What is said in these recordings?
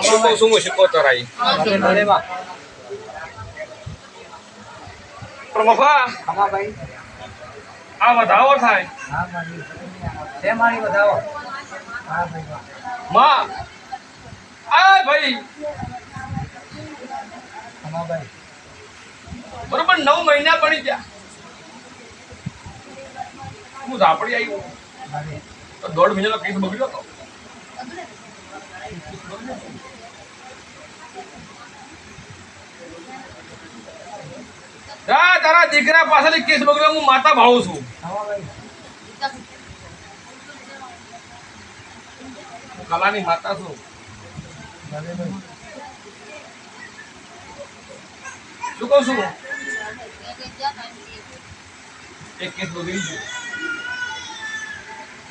શું કહું છું હું શીખોતર આવી પણ મફા આ વધાવો થાય માં આ ભાઈ બરોબર 9 મહિના પડી ગયા હું ઝાપડી આવ્યો તો 1.5 મહિનાનો કેસ બગડ્યો હતો તારા દીકરા પાસેથી કેસ બગડ્યો હું માતા ભાવું છું કલાની માતા છું શું કહું છું એક કેસ બગડી ગયો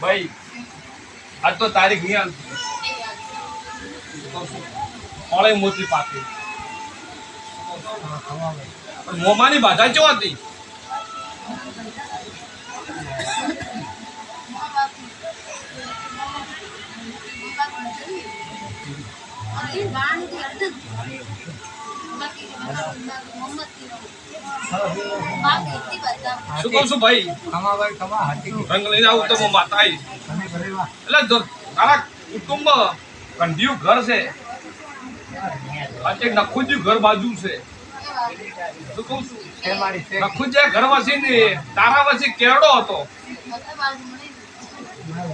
ભાઈ આજ તો તારીખ નહીં આવતી ઓળે મોતી પાકી મોમાની બાધા ચો હતી શું કહું છું ભાઈ રંગ લઈને આવું તો હું માતા આવીશ એટલે તારા કુટુંબ કંઢિયું ઘર છે એક નખુજી ઘર બાજુ છે શું કહું છું નખુજી ઘર વસી ને તારા વસી કેરડો હતો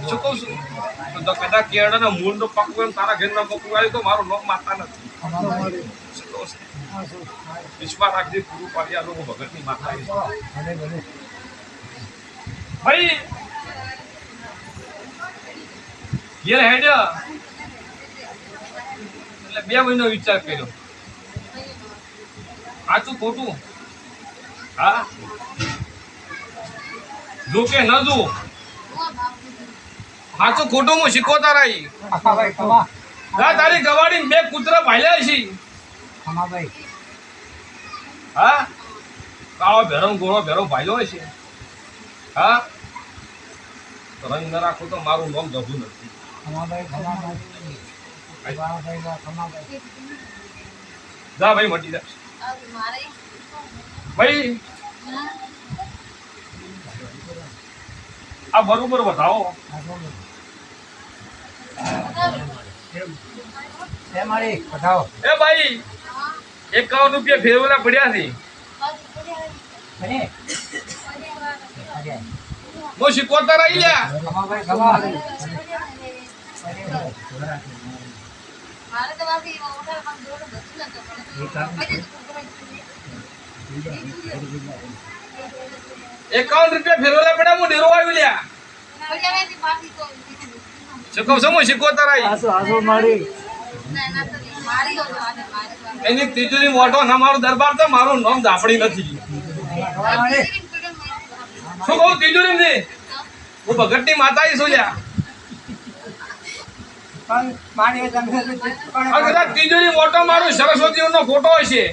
શું કહું છું તો કદાચ કેરડા ના મૂળ નો પકવું એમ તારા ઘર ના પકવું આવ્યું તો મારું નામ માતા નથી વિશ્વાસ રાખજે પૂરું પાડી આ લોકો ભગત ની માતા ભાઈ ઘેર હેડ એટલે 2 મહિનો વિચાર કર્યો સાચું ખોટું હા જો કે ન જો સાચું ખોટું હું શીખવતા રહી તારી ગવાડી 2 કૂતરા ભાલ્યા છે હા કાળો ભેરો ગોળો ભેરો ભાલ્યો છે હા રંગ ન રાખો તો મારું નામ જવું નથી જા ભાઈ મટી જા ભાઈ આ બરોબર બતાવો એ ભાઈ 51 રૂપિયા ફેરવેલા પડ્યા છે હું શીખવતા રહી લ્યા ₹51 ફેરવેલા પડ્યા હું ડેરો આવી લ્યા શીખવ સમો શીખવતા રહી એની તિજોરી મોટો ના મારો દરબાર તો મારું નામ ઝાપડી નથી શું કહું તિજોરી ને હું ભગત ની માતા છું લ્યા તિજોરી મોટો મારું સરસ્વતી નો ફોટો હશે